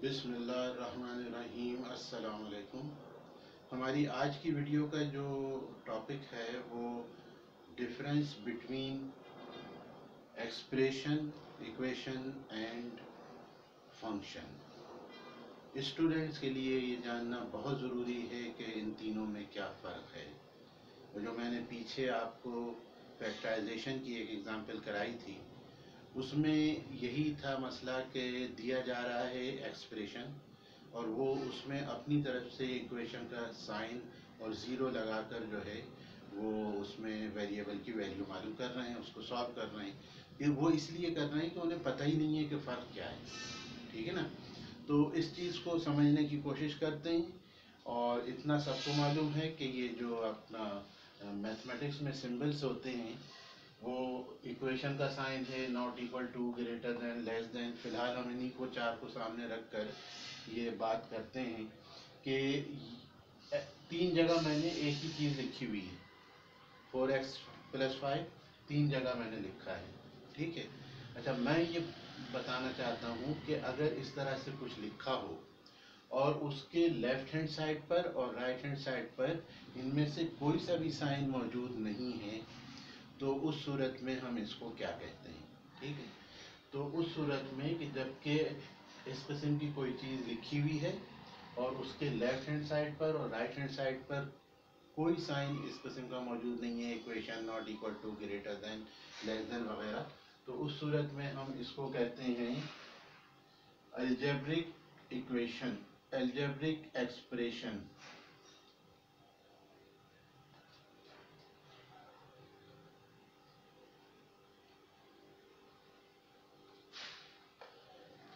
बिस्मिल्लाहिर्रहमानिर्रहीम। अस्सलाम वालेकुम। हमारी आज की वीडियो का जो टॉपिक है वो difference between expression, equation and function. Students के लिए ये जानना बहुत ज़रूरी है कि इन तीनों में क्या फ़र्क है। और जो मैंने पीछे आपको फैक्टराइजेशन की एक एग्ज़ाम्पल कराई थी उसमें यही था मसला कि दिया जा रहा है एक्सप्रेशन और वो उसमें अपनी तरफ से इक्वेशन का साइन और ज़ीरो लगाकर जो है वो उसमें वेरिएबल की वैल्यू मालूम कर रहे हैं, उसको सॉल्व कर रहे हैं। ये वो इसलिए कर रहे हैं कि उन्हें पता ही नहीं है कि फ़र्क क्या है। ठीक है ना। तो इस चीज़ को समझने की कोशिश करते हैं। और इतना सबको मालूम है कि ये जो अपना मैथमेटिक्स में सिंबल्स होते हैं वो इक्वेशन का साइन है not equal to, greater than, less than. फिलहाल हम इन्हीं को चार को सामने रखकर ये बात करते हैं कि तीन जगह मैंने एक ही चीज़ लिखी हुई है, 4x+5 तीन जगह मैंने लिखा है। ठीक है। अच्छा, मैं ये बताना चाहता हूँ कि अगर इस तरह से कुछ लिखा हो और उसके लेफ्ट हैंड साइड पर और राइट हैंड साइड पर इनमें से कोई सा भी साइन मौजूद नहीं है तो उस सूरत में हम इसको क्या कहते हैं। ठीक है। तो उस सूरत में कि जबकि इस किस्म की कोई चीज़ लिखी हुई है और उसके लेफ्ट हैंड साइड पर और राइट हैंड साइड पर कोई साइन इस किस्म का मौजूद नहीं है, equation not equal to, greater than, less than वगैरह, तो उस सूरत में हम इसको कहते हैं अलजेब्रिक इक्वेशन, अलजेब्रिक एक्सप्रेशन।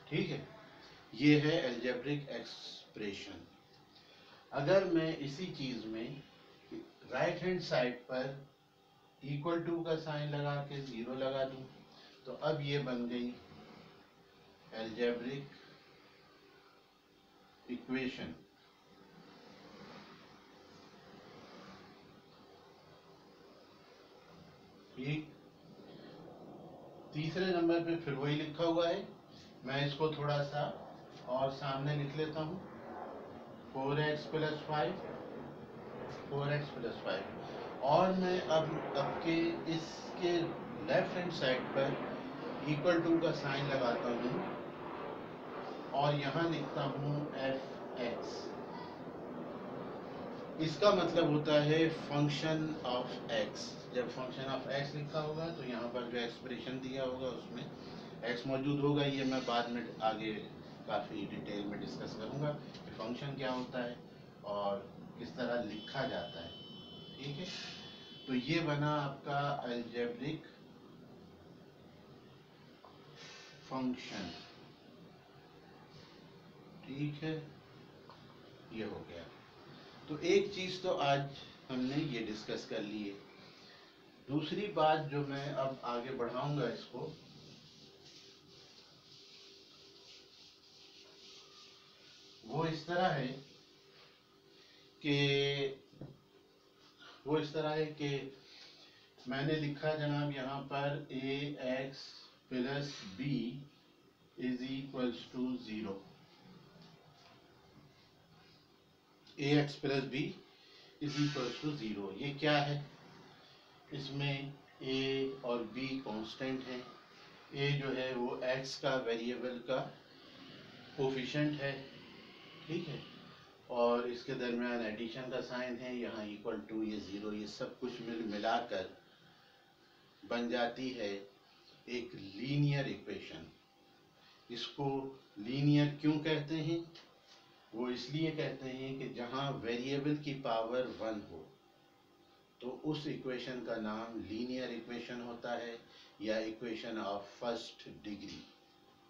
ठीक है। ये है अलजेब्रिक एक्सप्रेशन। अगर मैं इसी चीज में राइट हैंड साइड पर इक्वल टू का साइन लगा के जीरो लगा दूं तो अब ये बन गई अलजेब्रिक इक्वेशन। ठीक। तीसरे नंबर पे फिर वही लिखा हुआ है, मैं इसको थोड़ा सा और सामने लिख लेता हूँ, 4x+5, 4x+5। और मैं अब के इसके लेफ्ट हैंड साइड पर इक्वल टू का साइन लगाता हूँ और यहाँ लिखता हूँ fx। इसका मतलब होता है फंक्शन ऑफ x। जब फंक्शन ऑफ x लिखा होगा तो यहाँ पर जो एक्सप्रेशन दिया होगा उसमें x मौजूद होगा। ये मैं बाद में आगे काफ़ी डिटेल में डिस्कस करूँगा कि फंक्शन क्या होता है और किस तरह लिखा जाता है। ठीक है। तो ये बना आपका अलजेब्रिक फंक्शन। ठीक है, ये हो गया। तो एक चीज़ तो आज हमने ये डिस्कस कर ली है। दूसरी बात जो मैं अब आगे बढ़ाऊंगा इसको, वो इस तरह है कि मैंने लिखा जनाब यहाँ पर ax+b = 0। ax+b = 0। ये क्या है? इसमें a और b कांस्टेंट है। a जो है वो x का वेरिएबल का कोफिशिएंट है। ठीक है। और इसके दरमियान एडिशन का साइन है, यहाँ इक्वल टू, ये ज़ीरो, ये सब कुछ मिलाकर बन जाती है एक लीनियर इक्वेशन। इसको लीनियर क्यों कहते हैं? वो इसलिए कहते हैं कि जहाँ वेरिएबल की पावर 1 हो तो उस इक्वेशन का नाम लीनियर इक्वेशन होता है या इक्वेशन ऑफ फर्स्ट डिग्री।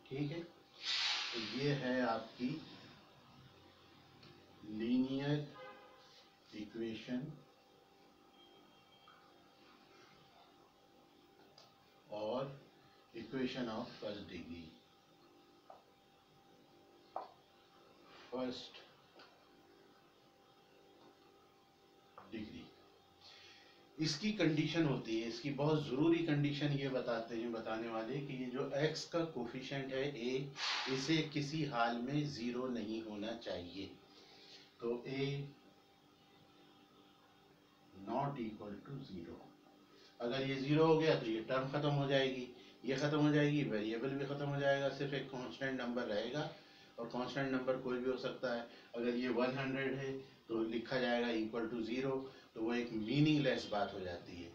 ठीक है। तो ये है आपकी लीनियर इक्वेशन और इक्वेशन ऑफ फर्स्ट डिग्री, इसकी कंडीशन होती है, इसकी बहुत ज़रूरी कंडीशन ये बताने वाले कि ये जो x का कोफिशिएंट है a, इसे किसी हाल में ज़ीरो नहीं होना चाहिए। तो a not equal to zero. अगर ये ज़ीरो हो गया तो ये टर्म ख़त्म हो जाएगी, ये ख़त्म हो जाएगी, वेरिएबल भी ख़त्म हो जाएगा, सिर्फ एक कांस्टेंट नंबर रहेगा। और कांस्टेंट नंबर कोई भी हो सकता है। अगर ये 100 है तो लिखा जाएगा इक्वल टू ज़ीरो, तो वो एक मीनिंगलेस बात हो जाती है।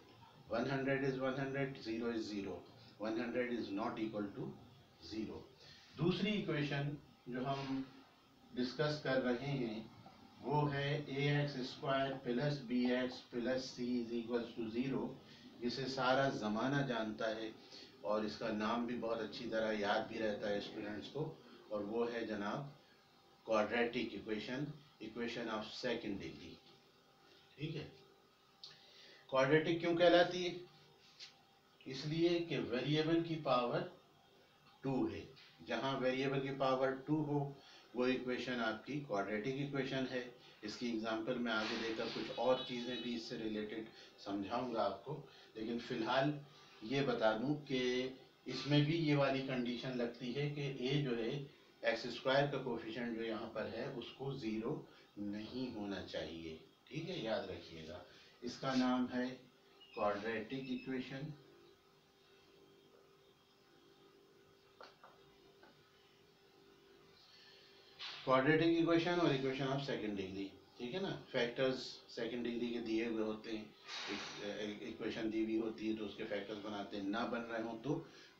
100 is 100, zero is zero, 100 is not equal to zero. दूसरी इक्वेशन जो हम डिस्कस कर रहे हैं वो है ax² plus bx plus c is equal to zero, जिसे सारा ज़माना जानता है और इसका नाम भी बहुत अच्छी तरह याद भी रहता है स्टूडेंट्स को, और वो है जनाब quadratic equation, equation of second degree. ठीक है, क्वाड्रेटिक क्यों कहलाती है? इसलिए कि वेरिएबल की पावर 2 है। जहाँ वेरिएबल की पावर 2 हो वो इक्वेशन आपकी क्वाड्रेटिक इक्वेशन है। इसकी एग्जांपल मैं आगे देकर कुछ और चीज़ें भी इससे रिलेटेड समझाऊंगा आपको, लेकिन फ़िलहाल ये बता दूं कि इसमें भी ये वाली कंडीशन लगती है कि a जो है x² का कोफिशिएंट जो यहाँ पर है उसको ज़ीरो नहीं होना चाहिए। ठीक है, याद रखिएगा, इसका नाम है क्वाड्रेटिक इक्वेशन। क्वाड्रेटिक इक्वेशन और इक्वेशन ऑफ सेकंड डिग्री, ठीक है ना। फैक्टर्स सेकंड डिग्री के दिए हुए होते हैं, इक्वेशन दी हुई होती है तो उसके फैक्टर्स बनाते हैं, ना बन रहे हो तो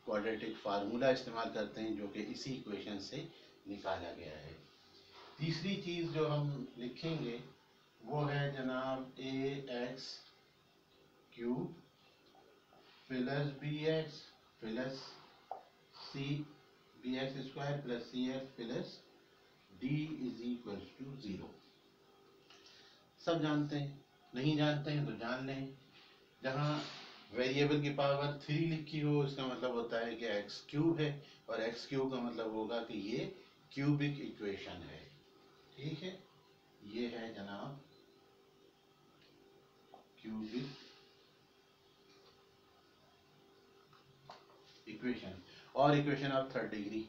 क्वाड्रेटिक फार्मूला इस्तेमाल करते हैं जो कि इसी इक्वेशन से निकाला गया है। तीसरी चीज़ जो हम लिखेंगे वो है जनाब ax³ plus bx plus bx² plus cx plus d is equal to zero. सब जानते हैं, नहीं जानते हैं तो जान लें। जहाँ वेरिएबल की पावर 3 लिखी हो इसका मतलब होता है कि x³ है, और x³ का मतलब होगा कि ये क्यूबिक इक्वेशन है। ठीक है, ये है जनाब क्यूबिक इक्वेशन और इक्वेशन ऑफ थर्ड डिग्री।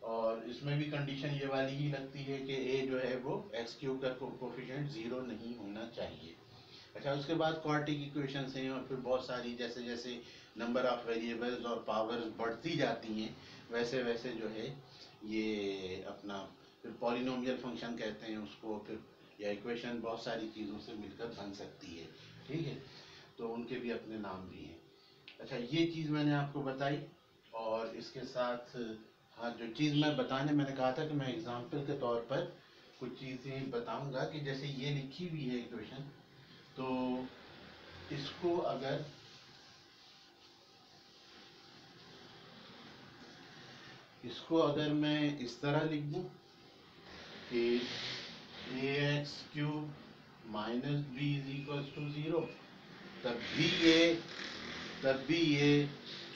और इसमें भी कंडीशन ये वाली ही लगती है कि a जो है वो x³ का कोफिशिएंट ज़ीरो नहीं होना चाहिए। अच्छा, उसके बाद क्वाड्रेटिक इक्वेशंस हैं और फिर बहुत सारी, जैसे जैसे नंबर ऑफ वेरिएबल्स और पावर्स बढ़ती जाती हैं वैसे वैसे जो है ये अपना फिर पॉलिनोमियल फंक्शन कहते हैं उसको, फिर या इक्वेशन बहुत सारी चीज़ों से मिलकर बन सकती है। ठीक है, तो उनके भी अपने नाम भी हैं। अच्छा, ये चीज़ मैंने आपको बताई, और इसके साथ हाँ, जो चीज़ मैंने कहा था कि मैं एग्जाम्पल के तौर पर कुछ चीज़ें बताऊंगा कि जैसे ये लिखी हुई है इक्वेशन, तो इसको अगर मैं इस तरह लिख दूं कि ax³ minus b is equal to zero, तब भी ये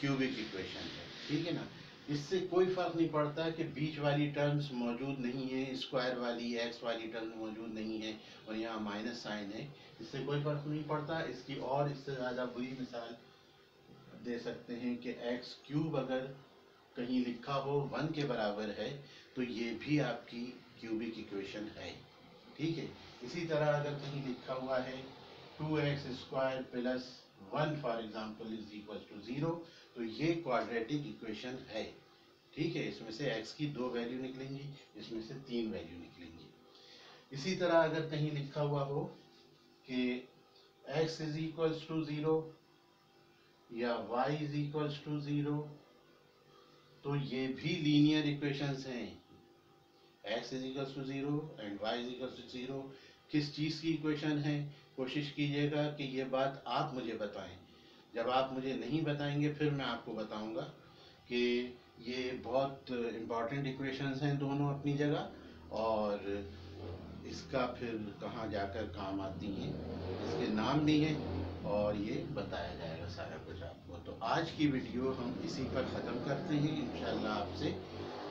क्यूबिक इक्वेशन है। ठीक है ना, इससे कोई फर्क नहीं पड़ता कि बीच वाली टर्म्स मौजूद नहीं है, स्क्वायर वाली x वाली टर्म मौजूद नहीं है और यहाँ माइनस साइन है, इससे कोई फर्क नहीं पड़ता। इसकी और इससे ज़्यादा बुरी मिसाल दे सकते हैं कि x³ अगर कहीं लिखा हो 1 के बराबर है तो ये भी आपकी क्यूबिक इक्वेशन है। ठीक है, इसी तरह अगर कहीं लिखा हुआ है 2x² plus 1 for example is equal to zero, तो ये क्वाड्रेटिक इक्वेशन है। ठीक है, इसमें से x की 2 वैल्यू निकलेंगी, इसमें से 3 वैल्यू निकलेंगी। इसी तरह अगर कहीं लिखा हुआ हो कि x is equal to zero या y is equal to zero, तो ये भी लीनियर इक्वेशंस हैं। x is equal to zero and y is equal to zero किस चीज़ की इक्वेशन है? कोशिश कीजिएगा कि ये बात आप मुझे बताएं। जब आप मुझे नहीं बताएंगे फिर मैं आपको बताऊंगा कि ये बहुत इम्पॉर्टेंट इक्वेशंस हैं दोनों अपनी जगह, और इसका फिर कहाँ जाकर काम आती हैं, इसके नाम भी हैं और ये बताया जाएगा सारा कुछ आपको। तो आज की वीडियो हम इसी पर ख़त्म करते हैं। इंशाल्लाह आपसे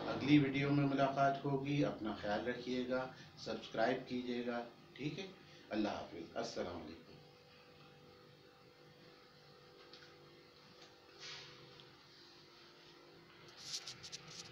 अगली वीडियो में मुलाकात होगी। अपना ख्याल रखिएगा, सब्सक्राइब कीजिएगा। ठीक है, अल्लाह हाफिज़, अस्सलाम वालेकुम।